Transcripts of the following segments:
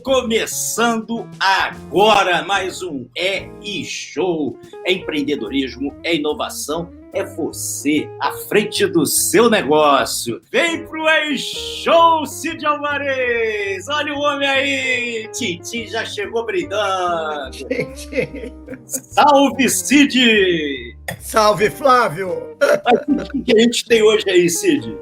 Começando agora mais um Show. É empreendedorismo, é inovação, é você à frente do seu negócio. Vem pro Show, Cid Alvarez! Olha o homem aí! Titi já chegou brindando. Salve, Cid! Salve, Flávio! O que a gente tem hoje aí, Cid?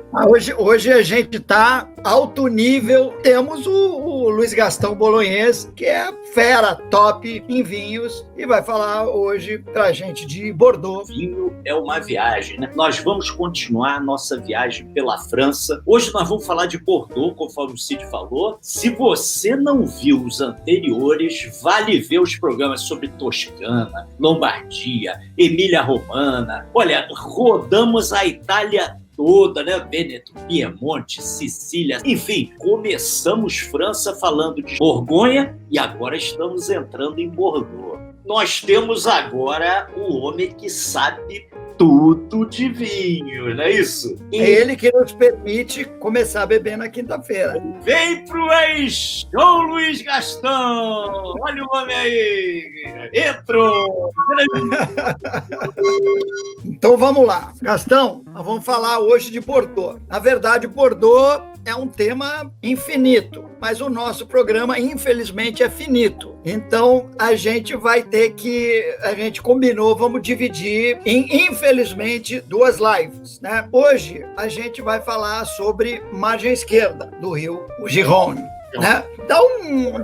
Hoje a gente está alto nível. Temos o Luiz Gastão Bolognese, que é fera, top em vinhos, e vai falar hoje pra gente de Bordeaux. Vinho é uma viagem, né? Nós vamos continuar a nossa viagem pela França. Hoje nós vamos falar de Bordeaux, conforme o Cid falou. Se você não viu os anteriores, vale ver os programas sobre Toscana, Lombardia, Emília-Romana. Olha, rodamos a Itália toda, né? Vêneto, Piemonte, Sicília, enfim, começamos França falando de Borgonha e agora estamos entrando em Bordeaux. Nós temos agora o homem que sabe tudo de vinho, não é isso? É ele que nos permite começar a beber na quinta-feira. Vem pro Show, Luiz Gastão! Olha o homem aí! Entrou! Então vamos lá. Gastão, nós vamos falar hoje de Bordeaux. Na verdade, Bordeaux é um tema infinito, mas o nosso programa, infelizmente, é finito. Então, a gente combinou, vamos dividir em, infelizmente, 2 lives, né? Hoje, a gente vai falar sobre margem esquerda do rio, o Gironde. Né?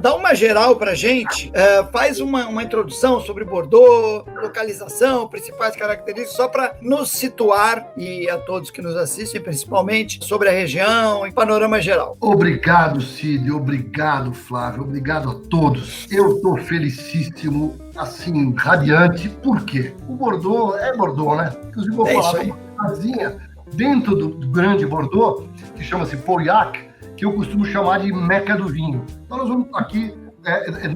Dá uma geral para a gente, faz uma introdução sobre Bordeaux, localização, principais características, só para nos situar, e a todos que nos assistem, principalmente, sobre a região e panorama geral. Obrigado, Cid, obrigado, Flávio, obrigado a todos. Eu estou felicíssimo, assim, radiante. Por quê? O Bordeaux é Bordeaux, né? Inclusive, vou falar uma casinha dentro do grande Bordeaux, que chama-se Pauillac, que eu costumo chamar de Meca do vinho. Então nós vamos aqui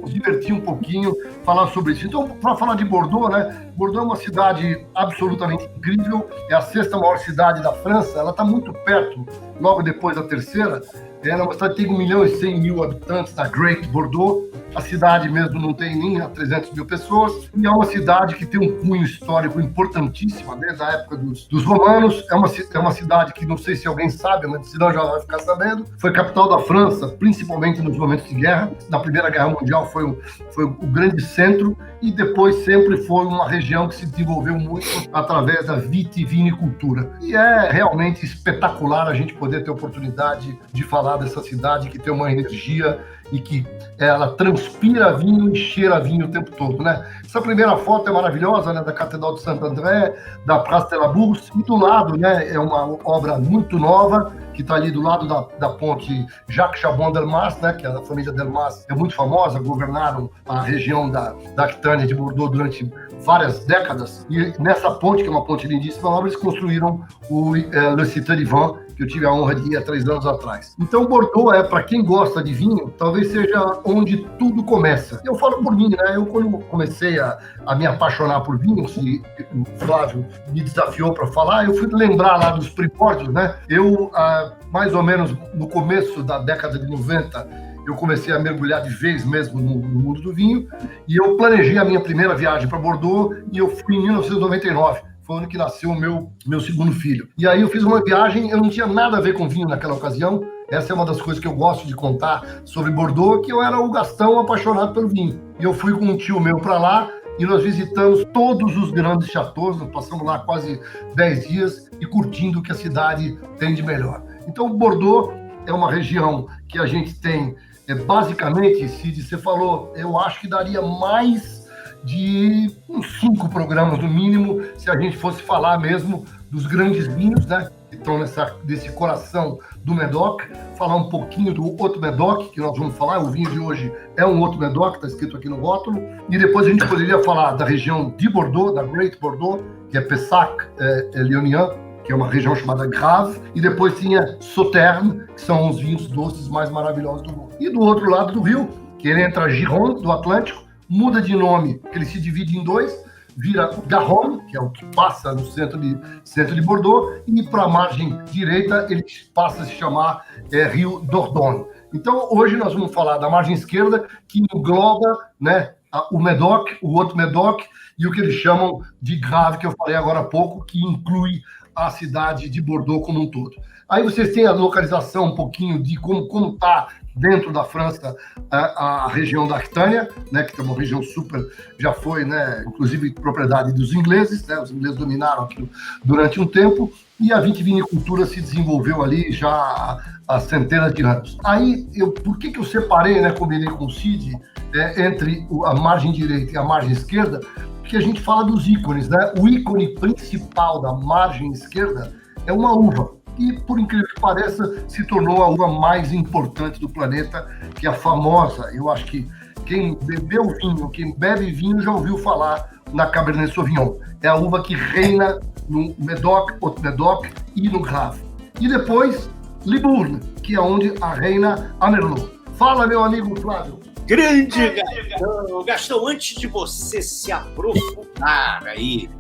nos divertir um pouquinho, falar sobre isso. Então, para falar de Bordeaux, né? Bordeaux é uma cidade absolutamente incrível, é a 6ª maior cidade da França, ela está muito perto, logo depois da 3ª. Ela é uma cidade que tem 1.100.000 habitantes, da Great Bordeaux. A cidade mesmo não tem nem 300 mil pessoas. E é uma cidade que tem um cunho histórico importantíssimo, desde a época dos romanos. É uma cidade que, não sei se alguém sabe, mas senão já vai ficar sabendo, foi capital da França, principalmente nos momentos de guerra. Na Primeira Guerra Mundial foi o grande centro, e depois sempre foi uma região que se desenvolveu muito através da vitivinicultura. E é realmente espetacular a gente poder ter a oportunidade de falar dessa cidade que tem uma energia e que ela transpira vinho e cheira vinho o tempo todo, né? Essa primeira foto é maravilhosa, né? Da Catedral de Saint-André, da Place de la Bourse, e do lado, né? É uma obra muito nova, que está ali do lado da ponte Jacques Chabon-Delmas, né? Que a família Delmas é muito famosa, governaram a região da Aquitânia de Bordeaux durante várias décadas, e nessa ponte, que é uma ponte lindíssima, eles construíram o Le Cité Divin, que eu tive a honra de ir há 3 anos atrás. Então, Bordeaux para quem gosta de vinho, talvez seja onde tudo começa. Eu falo por mim, né? Eu, quando comecei a me apaixonar por vinhos, e o Flávio me desafiou para falar, eu fui lembrar lá dos primórdios, né? Eu, mais ou menos no começo da década de 90, eu comecei a mergulhar de vez mesmo no mundo do vinho, e eu planejei a minha primeira viagem para Bordeaux, e eu fui em 1999. Foi o ano que nasceu o meu segundo filho. E aí eu fiz uma viagem, eu não tinha nada a ver com vinho naquela ocasião. Essa é uma das coisas que eu gosto de contar sobre Bordeaux, que eu era o Gastão apaixonado pelo vinho. E eu fui com um tio meu para lá, e nós visitamos todos os grandes chateaus, nós passamos lá quase 10 dias, e curtindo o que a cidade tem de melhor. Então, Bordeaux é uma região que a gente tem, basicamente, Cid, você falou, eu acho que daria mais de uns 5 programas no mínimo, se a gente fosse falar mesmo dos grandes vinhos, né, que estão desse coração do Médoc, falar um pouquinho do outro Médoc, que nós vamos falar, o vinho de hoje é um outro Médoc, está escrito aqui no rótulo, e depois a gente poderia falar da região de Bordeaux, da Great Bordeaux, que é Pessac, Léognan, que é uma região chamada Grave, e depois tinha Sauternes, que são os vinhos doces mais maravilhosos do mundo. E do outro lado do rio, que ele entra Gironde, do Atlântico, muda de nome, que ele se divide em 2, vira Garonne, que é o que passa no centro de Bordeaux, e para a margem direita ele passa a se chamar Rio Dordogne. Então, hoje nós vamos falar da margem esquerda, que engloba, né, o Médoc, o outro Médoc, e o que eles chamam de Grave, que eu falei agora há pouco, que inclui a cidade de Bordeaux como um todo. Aí vocês têm a localização um pouquinho de como está dentro da França a região da Aquitânia, né, que é uma região super, já foi, né, inclusive propriedade dos ingleses, né, os ingleses dominaram aquilo durante um tempo, e a vitivinicultura se desenvolveu ali já há centenas de anos. Aí, por que eu separei, né, combinei com o Cid, entre a margem direita e a margem esquerda? Porque a gente fala dos ícones, né? O ícone principal da margem esquerda é uma uva. E, por incrível que pareça, se tornou a uva mais importante do planeta, que é a famosa, eu acho que quem bebeu vinho, quem bebe vinho já ouviu falar na Cabernet Sauvignon. É a uva que reina no Médoc, Haut Médoc e no Grave. E depois, Libourne, que é onde a reina a Merlot. Fala, meu amigo Flávio. Grande Gastão, antes de você se aprofundar aí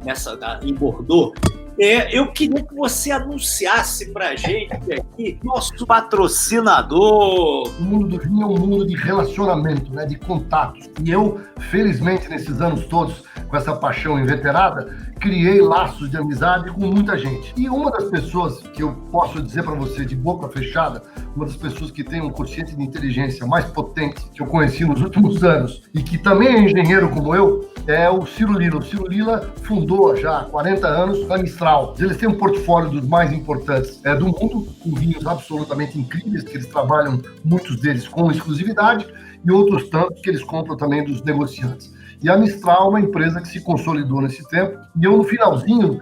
em Bordeaux, eu queria que você anunciasse para a gente aqui nosso patrocinador. O mundo do vinho é um mundo de relacionamento, né, de contatos. E eu, felizmente, nesses anos todos, com essa paixão inveterada, criei laços de amizade com muita gente. E uma das pessoas que eu posso dizer para você de boca fechada, uma das pessoas que tem um quociente de inteligência mais potente que eu conheci nos últimos anos e que também é engenheiro como eu, é o Ciro Lila. O Ciro Lila fundou já há 40 anos a Mistral. Eles têm um portfólio dos mais importantes do mundo, com vinhos absolutamente incríveis, que eles trabalham, muitos deles com exclusividade, e outros tantos que eles compram também dos negociantes. E a Mistral é uma empresa que se consolidou nesse tempo. E eu, no finalzinho,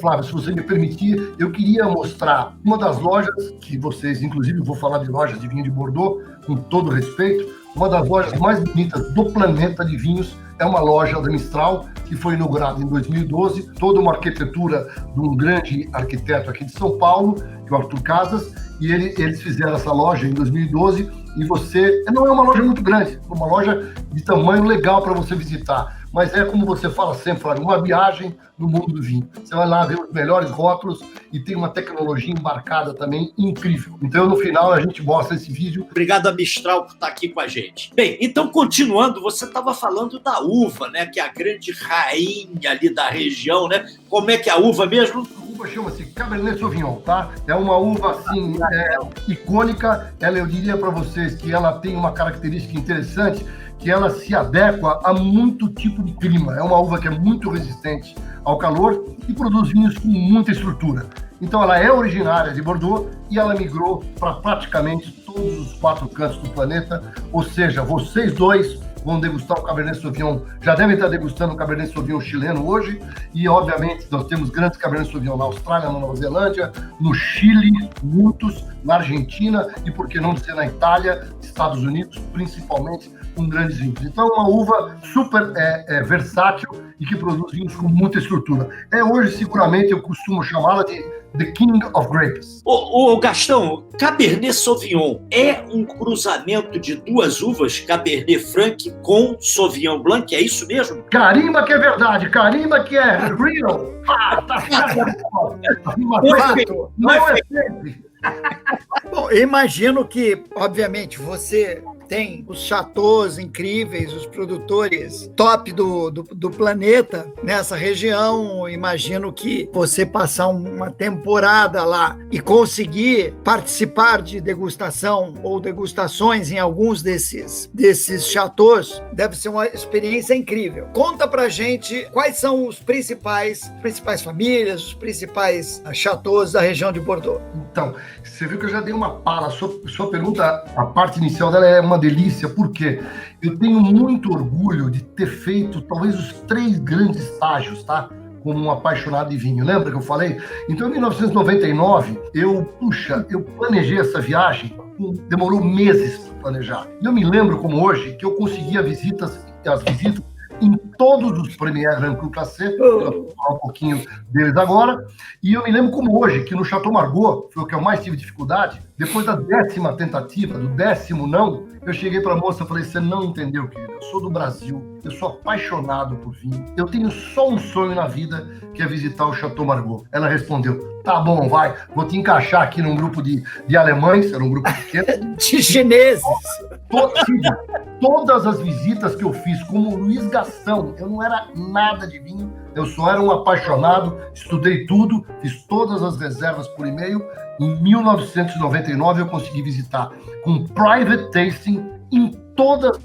Flávio, se você me permitir, eu queria mostrar uma das lojas, que vocês, inclusive, eu vou falar de lojas de vinho de Bordeaux, com todo respeito, uma das lojas mais bonitas do planeta de vinhos, é uma loja da Mistral, que foi inaugurada em 2012, toda uma arquitetura de um grande arquiteto aqui de São Paulo, que é o Arthur Casas, e eles fizeram essa loja em 2012, e não é uma loja muito grande, é uma loja de tamanho legal para você visitar, mas é como você fala sempre, Flávio, uma viagem no mundo do vinho. Você vai lá ver os melhores rótulos e tem uma tecnologia embarcada também incrível. Então, no final, a gente mostra esse vídeo. Obrigado a Mistral por estar aqui com a gente. Bem, então, continuando, você estava falando da uva, né, que é a grande rainha ali da região, né? Como é que é a uva mesmo? A uva chama-se Cabernet Sauvignon, tá? É uma uva, assim, icônica. Eu diria para vocês que ela tem uma característica interessante, que ela se adequa a muito tipo de clima. É uma uva que é muito resistente ao calor e produz vinhos com muita estrutura. Então ela é originária de Bordeaux e ela migrou para praticamente todos os 4 cantos do planeta, ou seja, vocês dois vão degustar o Cabernet Sauvignon, já devem estar degustando o Cabernet Sauvignon chileno hoje, e obviamente nós temos grandes Cabernet Sauvignon na Austrália, na Nova Zelândia, no Chile, muitos, na Argentina e, por que não dizer, na Itália, Estados Unidos, principalmente, com grandes vinhos. Então, é uma uva super versátil e que produz vinhos com muita estrutura. Hoje, seguramente, eu costumo chamá-la de The King of Grapes. Ô Gastão, Cabernet Sauvignon é um cruzamento de 2 uvas, Cabernet Franc com Sauvignon Blanc, é isso mesmo? Carimba que é verdade, carimba que é real. Não é sempre. Bom, eu imagino que, obviamente, você tem os chateaus incríveis, os produtores top do planeta nessa região. Imagino que você passar uma temporada lá e conseguir participar de degustação ou degustações em alguns desses chateaus deve ser uma experiência incrível. Conta pra gente quais são os principais famílias, os principais chateaus da região de Bordeaux. Então, você viu que eu já dei uma pala. Sua pergunta, a parte inicial dela é uma delícia, porque eu tenho muito orgulho de ter feito talvez os 3 grandes estágios, tá? Como um apaixonado de vinho. Lembra que eu falei? Então, em 1999, eu planejei essa viagem, demorou meses para planejar. E eu me lembro como hoje que eu consegui as visitas em todos os Premier Grand Cru Classé, eu vou falar um pouquinho deles agora, e eu me lembro como hoje, que no Chateau Margaux, foi o que eu mais tive dificuldade, depois da 10ª tentativa, do 10º não, eu cheguei para a moça e falei, você não entendeu, querida, eu sou do Brasil, eu sou apaixonado por vinho. Eu tenho só um sonho na vida, que é visitar o Chateau Margaux. Ela respondeu, tá bom, vai, vou te encaixar aqui num grupo de alemães, era um grupo pequeno. De chineses. Todas as visitas que eu fiz, como o Luiz Gastão, eu não era nada de vinho, eu só era um apaixonado, estudei tudo, fiz todas as reservas por e-mail. Em 1999 eu consegui visitar com private tasting em todos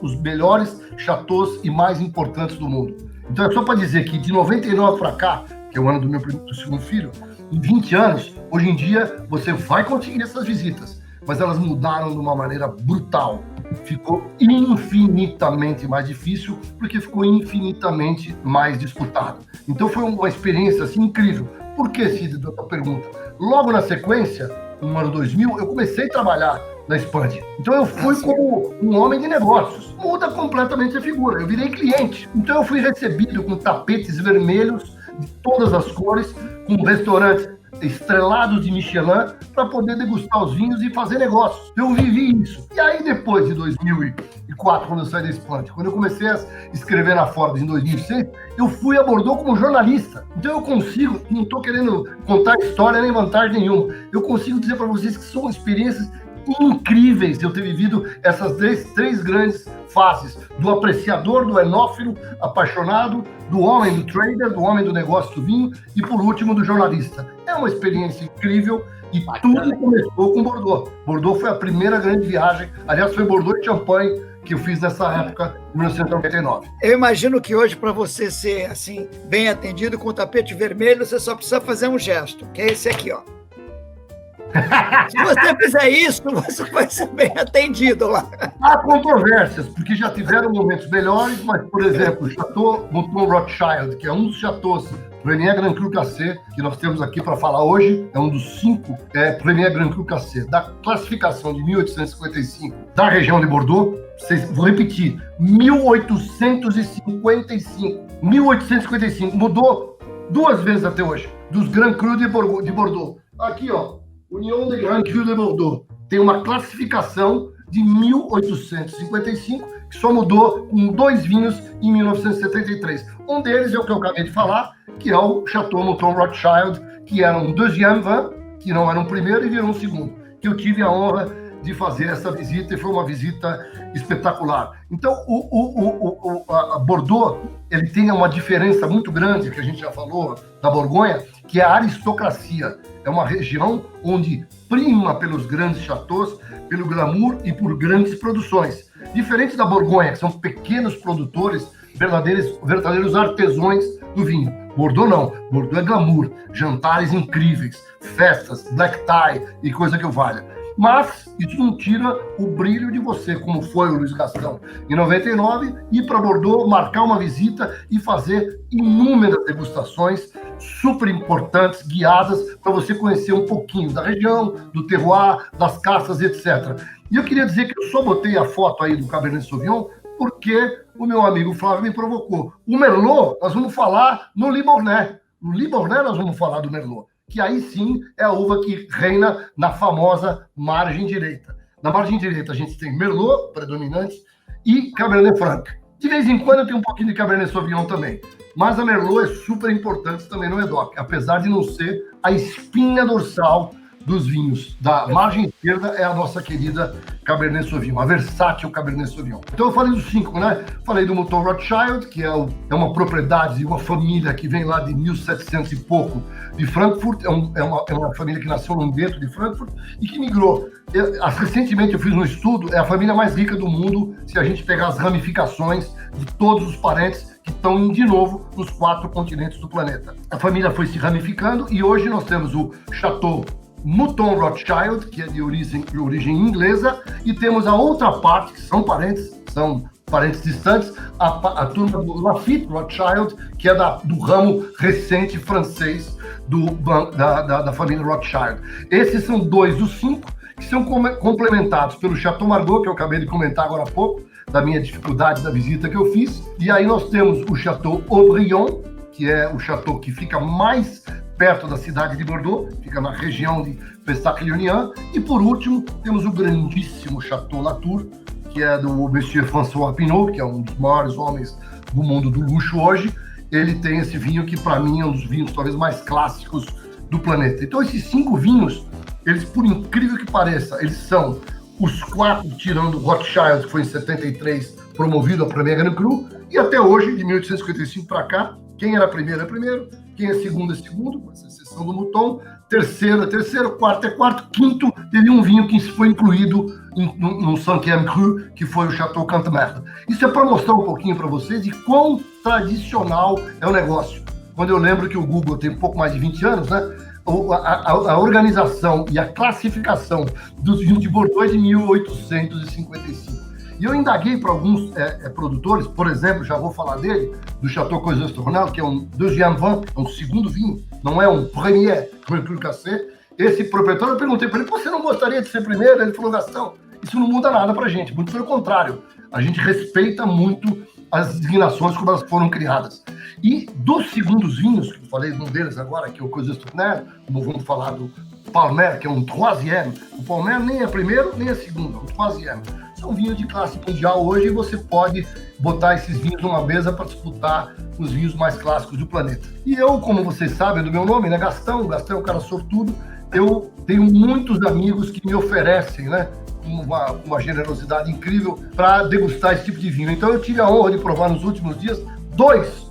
os melhores chateaus e mais importantes do mundo. Então é só para dizer que de 99 para cá, que é o ano do segundo filho, em 20 anos, hoje em dia você vai conseguir essas visitas, mas elas mudaram de uma maneira brutal. Ficou infinitamente mais difícil, porque ficou infinitamente mais disputado. Então foi uma experiência assim, incrível. Por que, Cid, da tua pergunta? Logo na sequência, no ano 2000, eu comecei a trabalhar na Expand. Então eu fui como um homem de negócios. Muda completamente a figura. Eu virei cliente. Então eu fui recebido com tapetes vermelhos de todas as cores, com restaurantes estrelados de Michelin, para poder degustar os vinhos e fazer negócios. Eu vivi isso. E aí, depois de 2004, quando eu saí da Expand, quando eu comecei a escrever na Forbes em 2006, eu fui a Bordeaux como jornalista. Então eu consigo, não estou querendo contar história nem vantagem nenhuma, eu consigo dizer para vocês que são experiências incríveis de eu ter vivido essas três grandes fases, do apreciador, do enófilo apaixonado, do homem do trader, do homem do negócio do vinho e, por último, do jornalista. É uma experiência incrível e tudo começou com Bordeaux. Bordeaux foi a primeira grande viagem, aliás, foi Bordeaux e Champagne que eu fiz nessa época, em 1999. Eu imagino que hoje, para você ser assim, bem atendido com o tapete vermelho, você só precisa fazer um gesto, que é esse aqui, ó. Se você fizer isso, você vai ser bem atendido lá. Há controvérsias, porque já tiveram momentos melhores, mas, por exemplo, o Chateau Mouton Rothschild, que é um dos chateaus Premier Grand Cru Cassé, que nós temos aqui para falar hoje, é um dos 5 Premier Grand Cru Cassé, da classificação de 1855 da região de Bordeaux. Vou repetir, 1855. 1855, mudou 2 vezes até hoje, dos Grand Cru de Bordeaux. Aqui, ó. União de Grand Cru de Bordeaux tem uma classificação de 1855, que só mudou com 2 vinhos em 1973. Um deles é o que eu acabei de falar, que é o Chateau Mouton Rothschild, que era um deuxième vin, que não era um primeiro e virou um segundo, que eu tive a honra de fazer essa visita e foi uma visita espetacular. Então, a Bordeaux, ele tem uma diferença muito grande, que a gente já falou, da Borgonha, que é a aristocracia. É uma região onde prima pelos grandes chateaus, pelo glamour e por grandes produções. Diferente da Borgonha, que são pequenos produtores, verdadeiros artesãos do vinho. Bordeaux não. Bordeaux é glamour, jantares incríveis, festas, black tie e coisa que eu valha. Mas isso não tira o brilho de você, como foi o Luiz Gastão em 99, ir para Bordeaux, marcar uma visita e fazer inúmeras degustações super importantes, guiadas, para você conhecer um pouquinho da região, do terroir, das castas, etc. E eu queria dizer que eu só botei a foto aí do Cabernet Sauvignon porque o meu amigo Flávio me provocou. O Merlot, nós vamos falar no Libournais. No Libournais nós vamos falar do Merlot, que aí sim é a uva que reina na famosa margem direita. Na margem direita a gente tem Merlot, predominante, e Cabernet Franc. De vez em quando tem um pouquinho de Cabernet Sauvignon também. Mas a Merlot é super importante também no EDOC, apesar de não ser a espinha dorsal dos vinhos. Da margem esquerda é a nossa querida Cabernet Sauvignon, a versátil Cabernet Sauvignon. Então eu falei dos 5, né? Falei do Mouton Rothschild, que é uma propriedade de uma família que vem lá de 1700 e pouco de Frankfurt, é uma família que nasceu dentro de Frankfurt e que migrou. Recentemente eu fiz um estudo, é a família mais rica do mundo, se a gente pegar as ramificações de todos os parentes que estão de novo nos 4 continentes do planeta. A família foi se ramificando e hoje nós temos o Chateau Mouton Rothschild, que é de origem inglesa, e temos a outra parte, que são parentes distantes, a turma do Lafite Rothschild, que é do ramo recente francês da família Rothschild. Esses são 2 dos 5, que são complementados pelo Chateau Margaux, que eu acabei de comentar agora há pouco, da minha dificuldade da visita que eu fiz. E aí nós temos o Chateau Haut-Brion, que é o chateau que fica mais perto da cidade de Bordeaux, fica na região de Pessac-Léognan. E por último, temos o grandíssimo Chateau Latour, que é do Monsieur François Pinault, que é um dos maiores homens do mundo do luxo hoje. Ele tem esse vinho que, para mim, é um dos vinhos talvez mais clássicos do planeta. Então, esses 5 vinhos, eles, por incrível que pareça, eles são os 4, tirando o Rothschild, que foi em 73 promovido a Premier Grand Cru, e até hoje, de 1855 para cá, quem era primeiro é primeiro, quem é segundo é segundo, com exceção do Mouton, terceiro é terceiro, quarto é quarto, quinto, teve um vinho que foi incluído no 5e Cru, que foi o Chateau Cantemerle. Isso é para mostrar um pouquinho para vocês de quão tradicional é o negócio. Quando eu lembro que o Google tem um pouco mais de 20 anos, né? A organização e a classificação dos vinhos de Bordeaux é de 1855. E eu indaguei para alguns produtores, por exemplo, já vou falar dele, do Chateau Coiseux-Tournelle, que é um deuxième vin, é um segundo vinho, não é um premier Cru Cassé. Esse proprietário, eu perguntei para ele, você não gostaria de ser primeiro? Ele falou, Gastão, isso não muda nada para a gente, muito pelo contrário, a gente respeita muito as designações como elas foram criadas. E dos segundos vinhos, que eu falei de um deles agora, que é o Coiseux-Tournelle, como vamos falar do Palmer, que é um troisième, o Palmer nem é primeiro, nem é segundo, é um troisième. São vinhos de classe mundial hoje e você pode botar esses vinhos numa mesa para disputar os vinhos mais clássicos do planeta. E eu, como vocês sabem do meu nome, né, Gastão é um cara sortudo, eu tenho muitos amigos que me oferecem, né, uma generosidade incrível para degustar esse tipo de vinho. Então eu tive a honra de provar nos últimos dias 2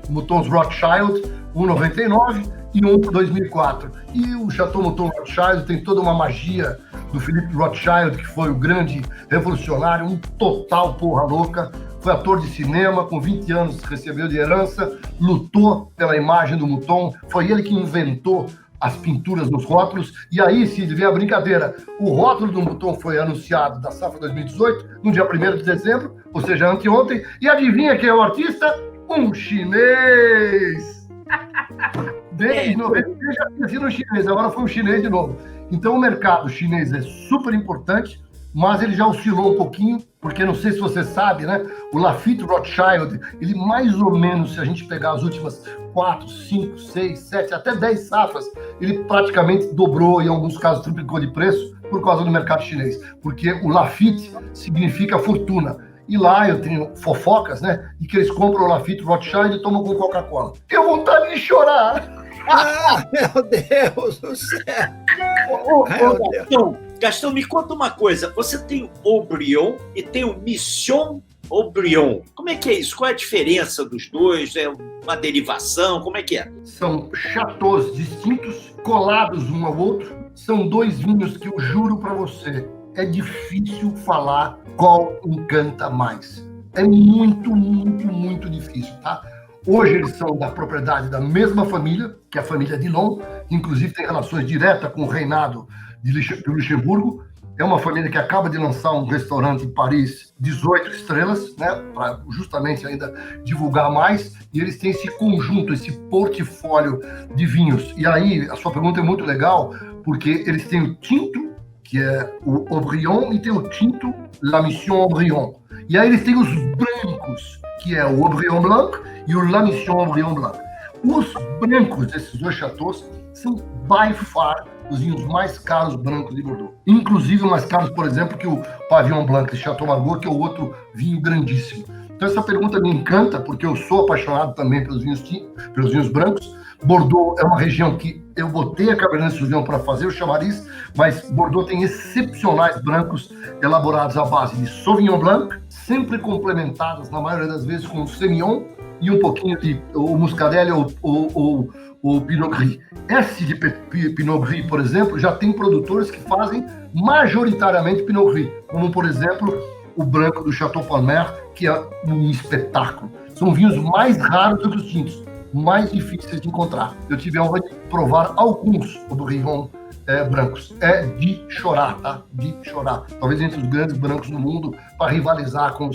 Moutons Rothschild, um 99 e um 2004. E o Chateau Mouton Rothschild tem toda uma magia do Philippe Rothschild, que foi o grande revolucionário, um total porra louca, foi ator de cinema, com 20 anos recebeu de herança, lutou pela imagem do Mouton, foi ele que inventou as pinturas nos rótulos, e aí, Cid, vem a brincadeira, o rótulo do Mouton foi anunciado da safra 2018, no dia 1º de dezembro, ou seja, anteontem, e adivinha quem é o artista? Um chinês! Desde 90 já tinha sido um chinês, agora foi um chinês de novo. Então o mercado chinês é super importante, mas ele já oscilou um pouquinho, porque não sei se você sabe, né? O Lafite Rothschild, ele mais ou menos, se a gente pegar as últimas 4, 5, 6, 7, até 10 safras, ele praticamente dobrou, em alguns casos triplicou de preço, por causa do mercado chinês. Porque o Lafite significa fortuna. E lá eu tenho fofocas, né? De que eles compram o Lafite Rothschild e tomam com Coca-Cola. Tenho vontade de chorar! Ah, meu Deus do céu! Gastão, me conta uma coisa. Você tem o Haut-Brion e tem o Mission Haut-Brion. Como é que é isso? Qual é a diferença dos dois? É uma derivação? Como é que é? São chateaus distintos, colados um ao outro. São 2 vinhos que eu juro para você, é difícil falar qual encanta mais. É muito, muito, muito difícil, tá? Hoje eles são da propriedade da mesma família, que é a família Dillon, que inclusive tem relações diretas com o reinado de Luxemburgo. É uma família que acaba de lançar um restaurante em Paris, 18 estrelas, né, para justamente ainda divulgar mais. E eles têm esse conjunto, esse portfólio de vinhos. E aí, a sua pergunta é muito legal, porque eles têm o tinto, que é o Haut-Brion, e tem o tinto La Mission Haut-Brion. E aí eles têm os brancos, que é o Haut-Brion Blanc e o La Mission Haut-Brion Blanc. Os brancos desses 2 chateaus são, by far, os vinhos mais caros brancos de Bordeaux. Inclusive mais caros, por exemplo, que o Pavillon Blanc de Chateau Margaux, que é o outro vinho grandíssimo. Então essa pergunta me encanta, porque eu sou apaixonado também pelos vinhos brancos. Bordeaux é uma região que eu botei a Cabernet Sauvignon para fazer o chamariz, mas Bordeaux tem excepcionais brancos elaborados à base de Sauvignon Blanc, sempre complementados, na maioria das vezes, com o Semillon e um pouquinho de o Muscadelle ou o Pinot Gris. Esse de Pinot Gris, por exemplo, já tem produtores que fazem majoritariamente Pinot Gris, como, por exemplo, o branco do Chateau Palmer, que é um espetáculo. São vinhos mais raros do que os tintos, mais difíceis de encontrar. Eu tive a honra de provar alguns Haut-Brion brancos. É de chorar, tá? De chorar. Talvez entre os grandes brancos do mundo, para rivalizar com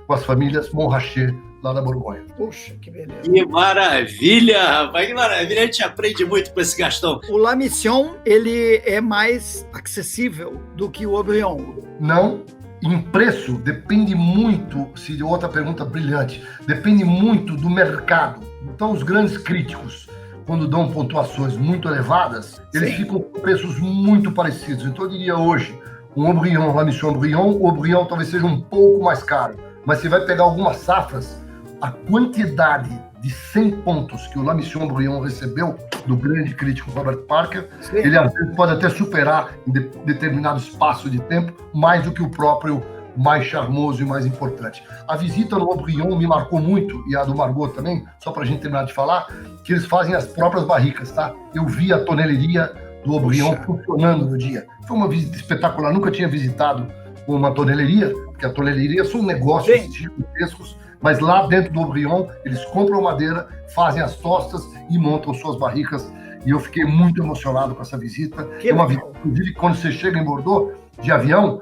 as famílias Montrachet, lá da Borgonha. Puxa, que beleza. Que maravilha, rapaz, que maravilha. A gente aprende muito com esse Gastão. O La Mission, ele é mais acessível do que o Haut-Brion. Não. Em preço, depende muito, se outra pergunta brilhante, depende muito do mercado. Então, os grandes críticos, quando dão pontuações muito elevadas, eles ficam com preços muito parecidos. Então, eu diria hoje, um Haut-Brion, La Mission Haut-Brion, o Haut-Brion talvez seja um pouco mais caro, mas você vai pegar algumas safras, a quantidade de 100 pontos que o La Mission Haut-Brion recebeu do grande crítico Robert Parker, sim, ele às vezes pode até superar em determinado espaço de tempo mais do que o próprio mais charmoso e mais importante. A visita no Haut-Brion me marcou muito, e a do Margaux também, só para a gente terminar de falar, que eles fazem as próprias barricas, tá? Eu vi a toneleria do Haut-Brion funcionando no dia. Foi uma visita espetacular, nunca tinha visitado uma toneleria, porque a toneleria são negócios gigantescos, mas lá dentro do Haut-Brion, eles compram madeira, fazem as tostas e montam suas barricas, e eu fiquei muito emocionado com essa visita. É uma visita, inclusive, quando você chega em Bordeaux, de avião,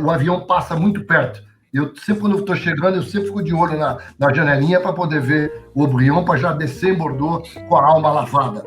o avião passa muito perto. Eu sempre, quando eu estou chegando, eu sempre fico de olho na janelinha para poder ver o Haut-Brion, para já descer em Bordeaux com a alma lavada.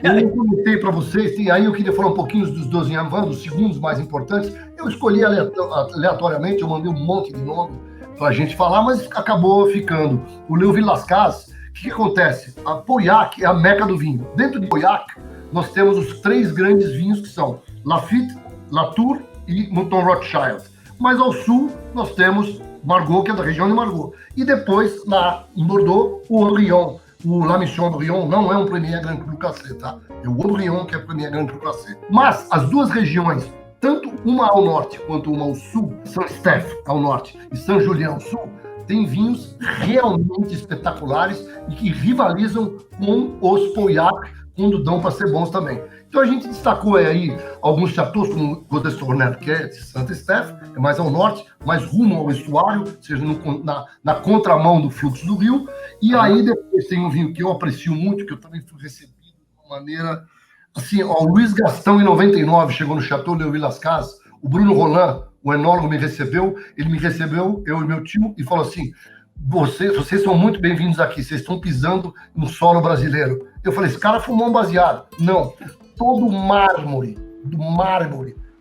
Eu comentei para vocês, e aí eu queria falar um pouquinho dos 12 anos, dos segundos mais importantes. Eu escolhi aleatoriamente, eu mandei um monte de nome para a gente falar, mas acabou ficando o Leuville-Las-Cases. O que acontece? A Pauillac é a meca do vinho. Dentro de Pauillac, nós temos os 3 grandes vinhos que são Lafite, Latour e Mouton Rothschild. Mas ao sul, nós temos Margaux, que é da região de Margaux. E depois, lá em Bordeaux, o Haut-Brion. O La Mission Haut-Brion não é um Premier Grand Cru Classé, tá? É o Haut-Brion que é o Premier Grand Cru Classé. Mas as duas regiões, tanto uma ao norte quanto uma ao sul, Saint-Steph ao norte e Saint-Julien ao sul, tem vinhos realmente espetaculares e que rivalizam com os Pauillac quando dão para ser bons também. Então a gente destacou aí alguns chateaus, como o Côte-d'Estournel, que é de Saint-Estèphe, é mais ao norte, mais rumo ao estuário, ou seja, na contramão do fluxo do rio. E aí depois tem um vinho que eu aprecio muito, que eu também fui recebido de uma maneira... Assim, ó, o Luiz Gastão, em 99, chegou no Chateau Leuville-Las-Cases, o Bruno Roland, o enólogo, me recebeu, ele me recebeu, eu e meu tio, e falou assim: vocês são muito bem-vindos aqui, vocês estão pisando no solo brasileiro. Eu falei, esse cara fumou um baseado. Não, todo o mármore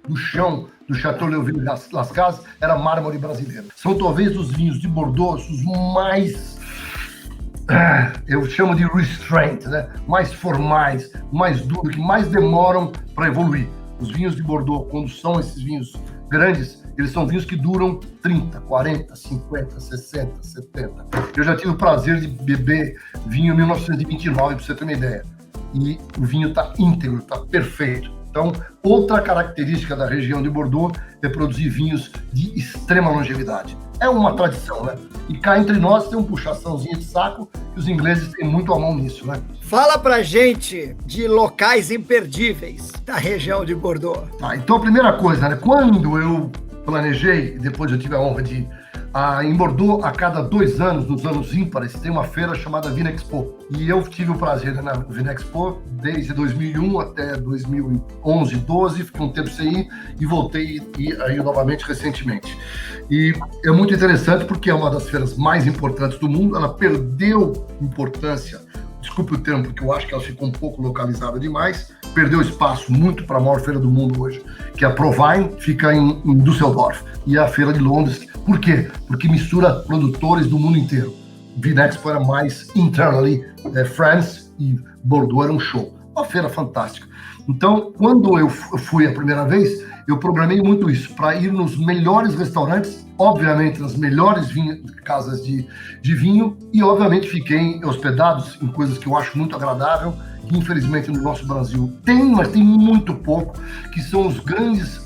do chão do Chateau Leuville-Las-Cases era mármore brasileiro. São talvez os vinhos de Bordeaux os mais, eu chamo de restraint, né? Mais formais, mais duros, que mais demoram para evoluir. Os vinhos de Bordeaux, quando são esses vinhos grandes, eles são vinhos que duram 30, 40, 50, 60, 70. Eu já tive o prazer de beber vinho em 1929, para você ter uma ideia. E o vinho está íntegro, está perfeito. Então, outra característica da região de Bordeaux é produzir vinhos de extrema longevidade. É uma tradição, né? E cá entre nós tem um puxaçãozinho de saco, que os ingleses têm muito a mão nisso, né? Fala pra gente de locais imperdíveis da região de Bordeaux. Então, a primeira coisa, né? Quando eu planejei, depois eu tive a honra de em Bordeaux, a cada 2 anos, nos anos ímpares, tem uma feira chamada Vinexpo. E eu tive o prazer na Vinexpo desde 2001 até 2011, 12, fiquei um tempo sem ir e voltei aí novamente recentemente. E é muito interessante porque é uma das feiras mais importantes do mundo, ela perdeu importância, desculpe o termo, porque eu acho que ela ficou um pouco localizada demais, perdeu espaço muito para a maior feira do mundo hoje, que é a Provine, fica em Düsseldorf, e a feira de Londres. Por quê? Porque mistura produtores do mundo inteiro. Vinexpo era mais internally France e Bordeaux era um show. Uma feira fantástica. Então, quando eu fui a primeira vez, eu programei muito isso, para ir nos melhores restaurantes, obviamente nas melhores casas de vinho, e obviamente fiquei hospedados em coisas que eu acho muito agradável, que infelizmente no nosso Brasil tem, mas tem muito pouco, que são os grandes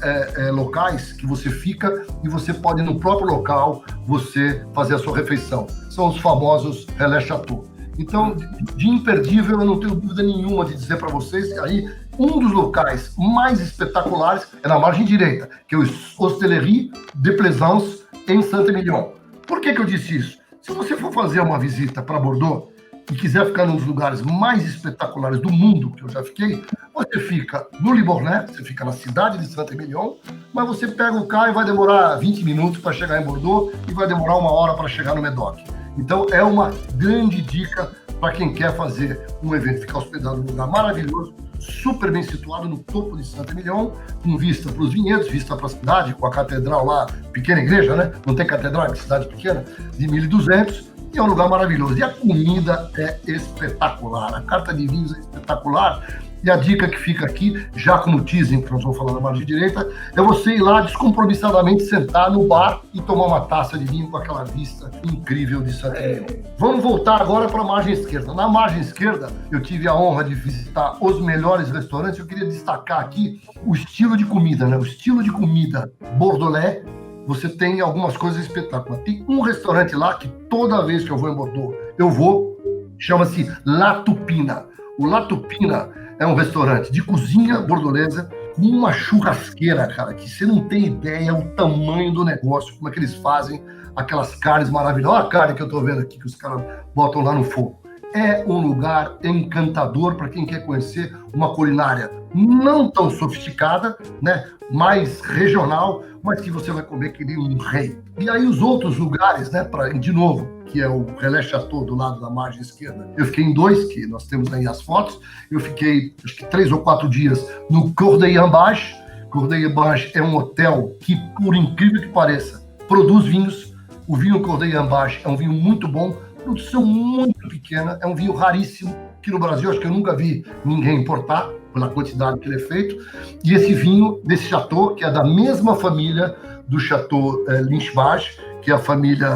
locais que você fica e você pode no próprio local você fazer a sua refeição. São os famosos Relais Chateau. Então, de imperdível, eu não tenho dúvida nenhuma de dizer para vocês, aí um dos locais mais espetaculares é na margem direita, que é o Hostellerie de Plaisance em Saint-Emilion. Por que eu disse isso? Se você for fazer uma visita para Bordeaux e quiser ficar num dos lugares mais espetaculares do mundo, que eu já fiquei, você fica no Libournais, você fica na cidade de Saint-Emilion, mas você pega o carro e vai demorar 20 minutos para chegar em Bordeaux e vai demorar 1 hora para chegar no Médoc. Então é uma grande dica para quem quer fazer um evento, ficar hospedado num lugar maravilhoso, super bem situado no topo de Saint-Emilion, com vista para os vinhedos, vista para a cidade, com a catedral lá, pequena igreja, né? Não tem catedral, é uma cidade pequena, de 1.200, e é um lugar maravilhoso. E a comida é espetacular, a carta de vinhos é espetacular, E a dica que fica aqui, já como teasing, que nós vamos falar na margem direita, é você ir lá descompromissadamente sentar no bar e tomar uma taça de vinho com aquela vista incrível de Saint-Émilion. Vamos voltar agora para a margem esquerda. Na margem esquerda, eu tive a honra de visitar os melhores restaurantes. Eu queria destacar aqui o estilo de comida, né? O estilo de comida bordelais. Você tem algumas coisas espetaculares. Tem um restaurante lá que toda vez que eu vou em Bordeaux, eu vou, chama-se La Tupina. O La Tupina é um restaurante de cozinha bordolesa com uma churrasqueira, cara, que você não tem ideia o tamanho do negócio, como é que eles fazem aquelas carnes maravilhosas. Olha a carne que eu tô vendo aqui, que os caras botam lá no fogo. É um lugar encantador para quem quer conhecer uma culinária não tão sofisticada, né, mais regional, mas que você vai comer que nem um rei. E aí os outros lugares, né, de novo, que é o Relais Chateau, do lado da margem esquerda. Eu fiquei em 2, que nós temos aí as fotos. Eu fiquei, acho que 3 ou 4 dias no Corday-en-Bage. Corday-en-Bage é um hotel que, por incrível que pareça, produz vinhos. O vinho Corday-en-Bage é um vinho muito bom, produção muito pequena, é um vinho raríssimo, que no Brasil acho que eu nunca vi ninguém importar, pela quantidade que ele é feito. E esse vinho desse chateau, que é da mesma família do Chateau Lynch-Bage, que é a família...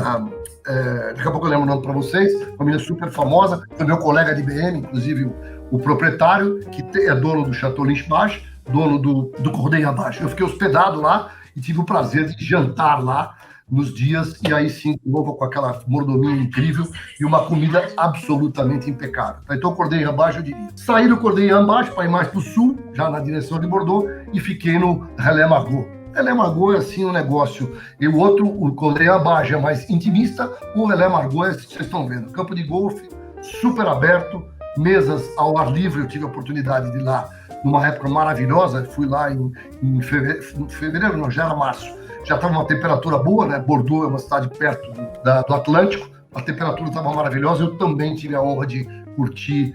daqui a pouco eu lembro o nome para vocês, família super famosa, foi meu colega de IBM, inclusive o proprietário, que é dono do Chateau Lynch-Bage, dono do Corday-en-Bage. Eu fiquei hospedado lá e tive o prazer de jantar lá nos dias, e aí sim, de novo, com aquela mordomia incrível e uma comida absolutamente impecável. Então, o Corday-en-Bage, eu diria. Saí do Corday-en-Bage para ir mais para o sul, já na direção de Bordeaux, e fiquei no Relais Margaux. Relais Margaux é assim um negócio. E o outro, o Corday-en-Bage é mais intimista, o Relais Margaux é esse que vocês estão vendo. Campo de golfe, super aberto, mesas ao ar livre. Eu tive a oportunidade de ir lá numa época maravilhosa. Fui lá em fevereiro, não, já era março. Já estava uma temperatura boa, né? Bordeaux é uma cidade perto do Atlântico. A temperatura estava maravilhosa. Eu também tive a honra de curtir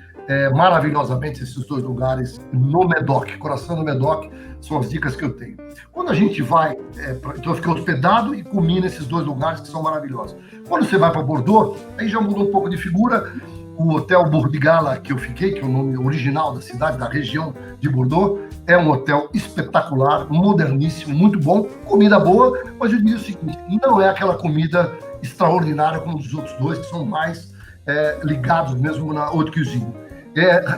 maravilhosamente esses 2 lugares no Médoc, coração do Médoc, são as dicas que eu tenho. Quando a gente vai, então eu fiquei hospedado e comi nesses 2 lugares que são maravilhosos. Quando você vai para Bordeaux, aí já muda um pouco de figura. O Hotel Burdigala que eu fiquei, que é o nome original da cidade, da região de Bordeaux, é um hotel espetacular, moderníssimo, muito bom, comida boa, mas eu diria o seguinte, não é aquela comida extraordinária como os outros 2, que são mais ligados mesmo na haute cuisine.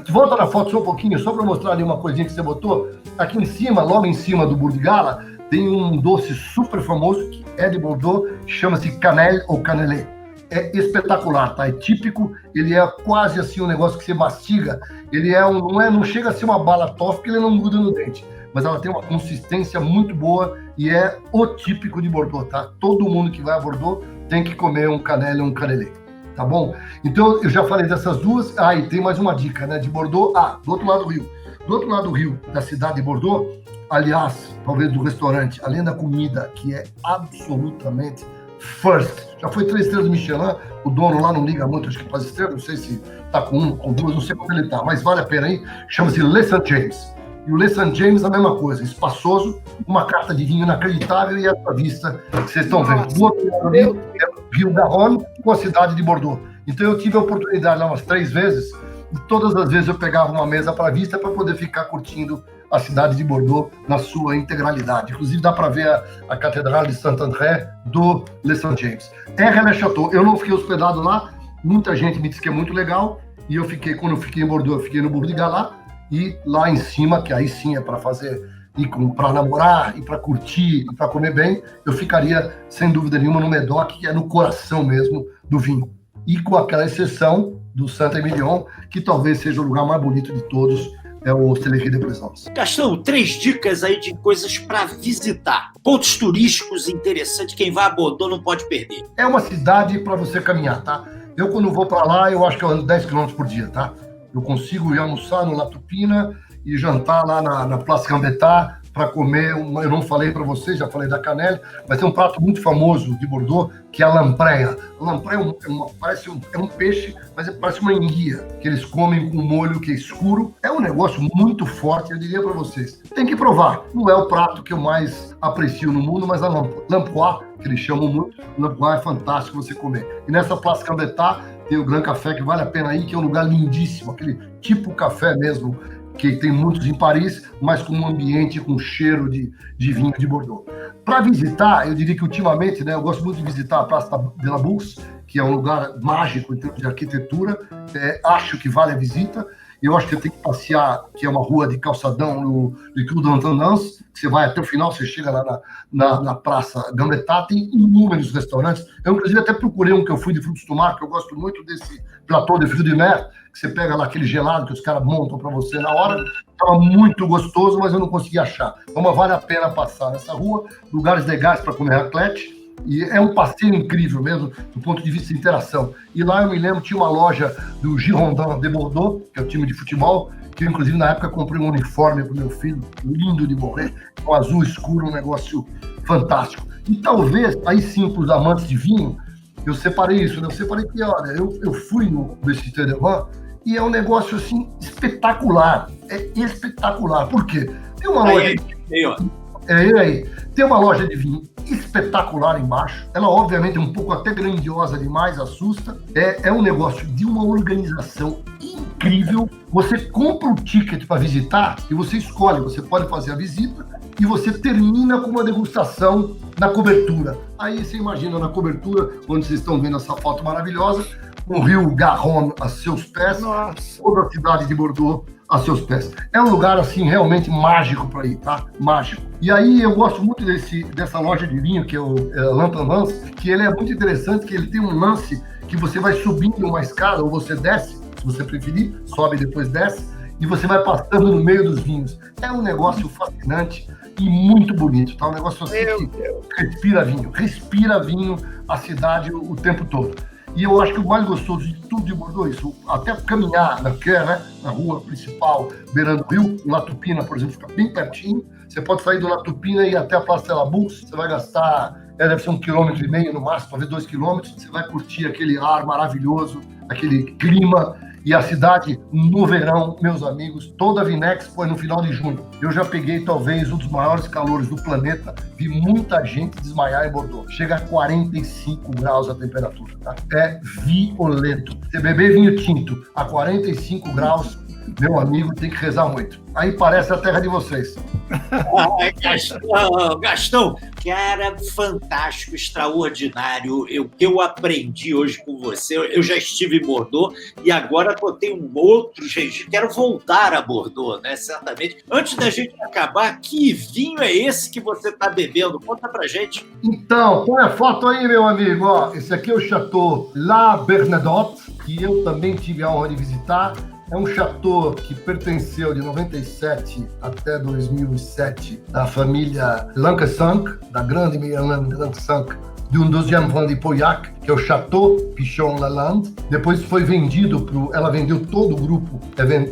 Volta na foto só um pouquinho, só para mostrar ali uma coisinha que você botou. Aqui em cima, logo em cima do Burdigala, tem um doce super famoso, que é de Bordeaux, chama-se cannelle ou cannelé. É espetacular, tá? É típico, ele é quase assim um negócio que você mastiga, ele não chega a ser uma bala toffee, porque ele não gruda no dente, mas ela tem uma consistência muito boa e é o típico de Bordeaux, tá? Todo mundo que vai a Bordeaux tem que comer um cannelle ou um cannelé, tá bom? Então, eu já falei dessas 2, e tem mais uma dica, né? De Bordeaux, do outro lado do rio. Do outro lado do rio, da cidade de Bordeaux, aliás, talvez do restaurante, além da comida, que é absolutamente first. Já foi 3 estrelas Michelin, o dono lá não liga muito, acho que para as estrelas, não sei se tá com 1, com 2, não sei como ele tá, mas vale a pena aí, chama-se Le St. James. E o Le St. James é a mesma coisa, espaçoso, uma carta de vinho inacreditável e essa vista que vocês estão vendo. Do outro lado é o Rio Garonne com a cidade de Bordeaux. Então eu tive a oportunidade lá umas 3 vezes, e todas as vezes eu pegava uma mesa para vista para poder ficar curtindo a cidade de Bordeaux na sua integralidade. Inclusive dá para ver a Catedral de Saint-André do Le St. James. É Relais Chateau. Eu não fiquei hospedado lá, muita gente me disse que é muito legal, e quando eu fiquei em Bordeaux, eu fiquei no Burdigala, e lá em cima, que aí sim é para fazer, para namorar, e para curtir, e para comer bem, eu ficaria, sem dúvida nenhuma, no Médoc, que é no coração mesmo do vinho. E com aquela exceção do Saint-Émilion, que talvez seja o lugar mais bonito de todos, é o Ostellerie de Plaisance. Gastão, 3 dicas aí de coisas para visitar. Pontos turísticos interessantes, quem vai a Bordeaux não pode perder. É uma cidade para você caminhar, tá? Eu, quando vou para lá, eu acho que eu ando 10 km por dia, tá? Eu consigo ir almoçar no La Tupina e jantar lá na Place Gambetta para comer, eu não falei para vocês, já falei da cannelle, mas tem um prato muito famoso de Bordeaux, que é a lampreia. A lampreia é um peixe, mas parece uma enguia, que eles comem com um molho que é escuro. É um negócio muito forte, eu diria para vocês. Tem que provar. Não é o prato que eu mais aprecio no mundo, mas a lampois, que eles chamam muito, o lampois é fantástico você comer. E nessa Place Gambetta tem o Gran Café, que vale a pena ir, que é um lugar lindíssimo, aquele tipo café mesmo, que tem muitos em Paris, mas com um ambiente, com cheiro de vinho de Bordeaux. Para visitar, eu diria que ultimamente, né, eu gosto muito de visitar a Praça de la Bourse, que é um lugar mágico em termos de arquitetura, acho que vale a visita. Eu acho que eu tenho que passear, que é uma rua de calçadão no Rue d'Intendance, que você vai até o final, você chega lá na Praça Gambetta, tem inúmeros restaurantes. Eu, inclusive, até procurei um que eu fui de frutos do mar, que eu gosto muito desse platô de fruits de mer, que você pega lá aquele gelado que os caras montam para você na hora. Estava muito gostoso, mas eu não consegui achar. Então, vale a pena passar nessa rua, lugares legais para comer raclette. E é um passeio incrível mesmo, do ponto de vista de interação. E lá eu me lembro, tinha uma loja do Girondins de Bordeaux, que é o time de futebol, que eu, inclusive, na época, comprei um uniforme para o meu filho, lindo de morrer, com azul escuro, um negócio fantástico. E talvez, aí sim, para os amantes de vinho, eu separei isso, né? Eu separei que, olha, eu fui no Bessité de Vin e é um negócio, assim, espetacular. É espetacular. Por quê? Tem uma loja... Tem uma loja de vinho espetacular embaixo. Ela, obviamente, é um pouco até grandiosa demais, assusta. É um negócio de uma organização incrível. Você compra o ticket para visitar e você escolhe. Você pode fazer a visita e você termina com uma degustação na cobertura. Aí você imagina na cobertura, onde vocês estão vendo essa foto maravilhosa, o rio Garonne a seus pés, toda a cidade de Bordeaux a seus pés. É um lugar, assim, realmente mágico para ir, tá? Mágico. E aí eu gosto muito dessa loja de vinho, que é o L'Intendance, que ele é muito interessante, que ele tem um lance que você vai subindo uma escada, ou você desce, se você preferir, sobe e depois desce, e você vai passando no meio dos vinhos. É um negócio fascinante e muito bonito, tá? Um negócio assim que respira vinho a cidade o tempo todo. E eu acho que o mais gostoso de tudo de Bordeaux é isso. Até caminhar na rua principal, beirando o rio, o La Tupina, por exemplo, fica bem pertinho. Você pode sair do La Tupina e ir até a Praça de la Bourse. Você vai gastar, deve ser 1,5 km no máximo, talvez 2 km. Você vai curtir aquele ar maravilhoso, aquele clima. E a cidade, no verão, meus amigos, toda a Vinex foi no final de junho. Eu já peguei, talvez, um dos maiores calores do planeta. Vi muita gente desmaiar em Bordeaux. Chega a 45 graus a temperatura, tá? É violento. Você beber vinho tinto a 45 graus, meu amigo, tem que rezar muito. Aí parece a terra de vocês. Gastão, cara, fantástico, extraordinário. O que eu aprendi hoje com você, eu já estive em Bordeaux e agora tem um outro jeito. Quero voltar a Bordeaux, né? Certamente. Antes da gente acabar, que vinho é esse que você está bebendo? Conta pra gente. Então, põe a foto aí, meu amigo. Ó, esse aqui é o Chateau La Bernadotte, que eu também tive a honra de visitar. É um chateau que pertenceu de 97 até 2007 da família Lancasanc, da grande Lancasanc, de um deuxième vin de Pauillac, que é o Chateau Pichon Lalande. Depois foi vendido ela vendeu todo o grupo,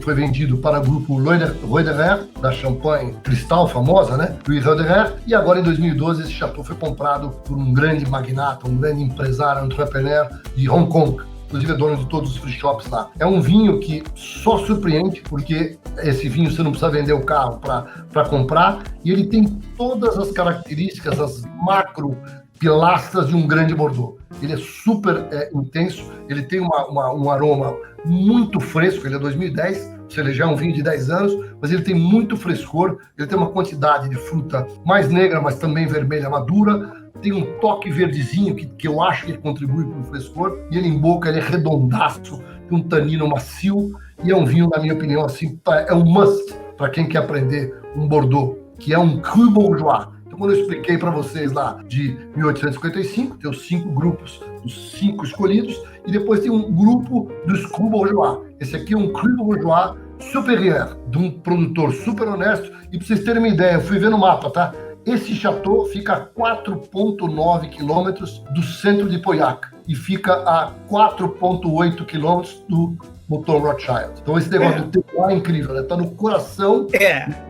foi vendido para o grupo Roederer, da Champagne Cristal, famosa, né? Louis Roederer. E agora, em 2012, esse chateau foi comprado por um grande magnata, um grande empresário, entrepreneur de Hong Kong. Inclusive é dono de todos os free shops lá. É um vinho que só surpreende, porque esse vinho você não precisa vender o carro para comprar, e ele tem todas as características, as macro pilastras de um grande Bordeaux. Ele é super intenso, ele tem um aroma muito fresco, ele é 2010, ou seja, ele já é um vinho de 10 anos, mas ele tem muito frescor, ele tem uma quantidade de fruta mais negra, mas também vermelha madura, tem um toque verdezinho que eu acho que ele contribui para o frescor, e ele em boca ele é redondaço, tem um tanino macio, e é um vinho, na minha opinião, assim, é um must para quem quer aprender um Bordeaux, que é um Cru Bourgeois. Então, quando eu expliquei para vocês lá de 1855, tem os 5 grupos, os 5 escolhidos, e depois tem um grupo dos Cru Bourgeois. Esse aqui é um Cru Bourgeois superior, de um produtor super honesto, e para vocês terem uma ideia, eu fui ver no mapa, tá? Esse chateau fica a 4,9 quilômetros do centro de Pauillac e fica a 4,8 quilômetros do Mouton Rothschild. Então esse negócio do terroir é incrível, né? Tá no coração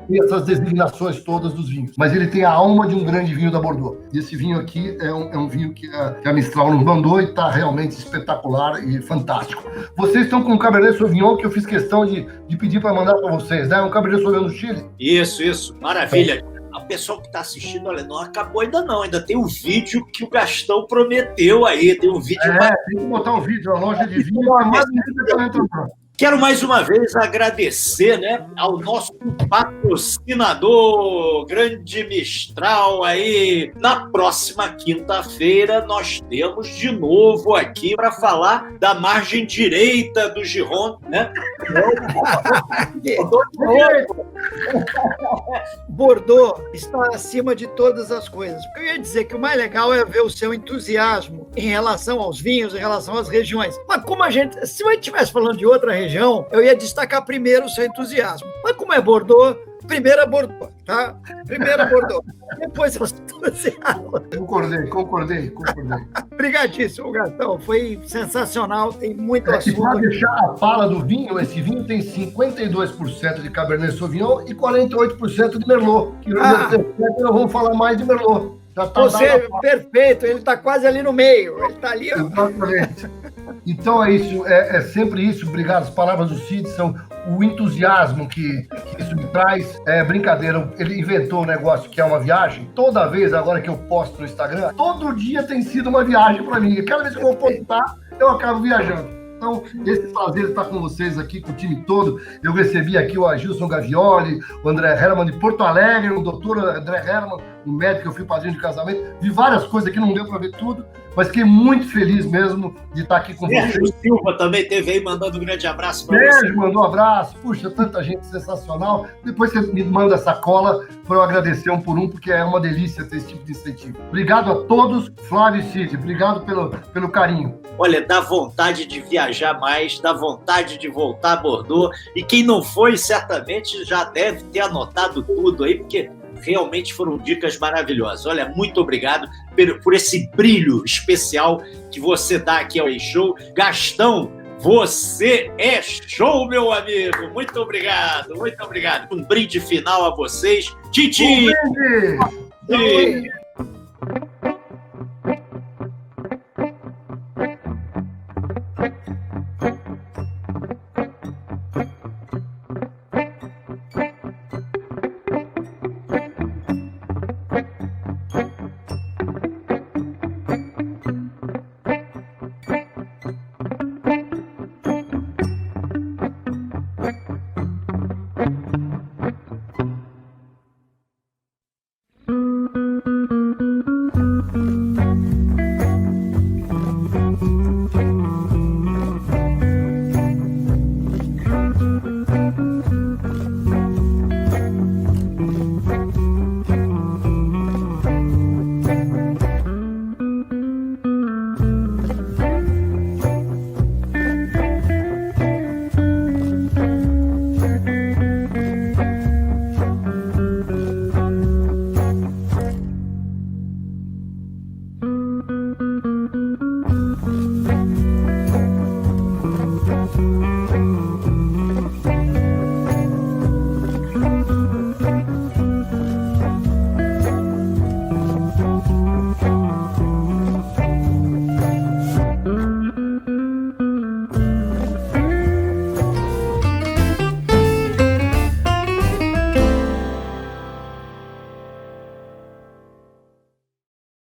dessas designações todas dos vinhos. Mas ele tem a alma de um grande vinho da Bordeaux. E esse vinho aqui é um vinho que a Mistral nos mandou e tá realmente espetacular e fantástico. Vocês estão com um Cabernet Sauvignon que eu fiz questão de pedir para mandar para vocês, né? Um Cabernet Sauvignon do Chile. Isso. Maravilha. O pessoal que está assistindo, olha, não acabou ainda não, ainda tem um vídeo que o Gastão prometeu aí, tem um vídeo... tem que botar um vídeo, a loja de vinho, mais bonita que eu entro. Quero mais uma vez agradecer, né, ao nosso patrocinador, Grande Mistral aí. Na próxima quinta-feira nós temos de novo aqui para falar da margem direita do Giron, né? Bordeaux está acima de todas as coisas. Porque eu ia dizer que o mais legal é ver o seu entusiasmo em relação aos vinhos, em relação às regiões. Mas como se a gente estivesse falando de outra região, eu ia destacar primeiro o seu entusiasmo. Mas como é Bordeaux, primeiro é Bordeaux, tá? Primeiro é Bordeaux. Depois você entusiasmo. Concordei. Obrigadíssimo, Gastão. Foi sensacional, tem muito assunto. E para deixar a fala do vinho, esse vinho tem 52% de Cabernet Sauvignon e 48% de Merlot. Que nós vamos falar mais de Merlot. Você, perfeito, ele está quase ali no meio. Ele está ali. Exatamente. Então é isso, é sempre isso. Obrigado. As palavras do Cid são o entusiasmo que isso me traz. É brincadeira, ele inventou um negócio que é uma viagem. Toda vez agora que eu posto no Instagram, todo dia tem sido uma viagem para mim. Cada vez que eu vou postar, eu acabo viajando. Então, esse prazer estar com vocês aqui, com o time todo. Eu recebi aqui o Agilson Gavioli, o André Herman de Porto Alegre, o doutor André Herman, um médico que eu fui padrinho de casamento. Vi várias coisas aqui, não deu para ver tudo, mas fiquei muito feliz mesmo de estar aqui com vocês. Sérgio Silva também teve aí, mandando um grande abraço para você. Sérgio mandou um abraço. Puxa, tanta gente sensacional. Depois você me manda essa cola para eu agradecer um por um, porque é uma delícia ter esse tipo de incentivo. Obrigado a todos. Flávio e Cid, obrigado pelo carinho. Olha, dá vontade de viajar mais, dá vontade de voltar a Bordeaux. E quem não foi, certamente já deve ter anotado tudo aí, porque realmente foram dicas maravilhosas. Olha, muito obrigado por esse brilho especial que você dá aqui ao show. Gastão, você é show, meu amigo. Muito obrigado, muito obrigado. Um brinde final a vocês. Tchim, tchim. Um brinde.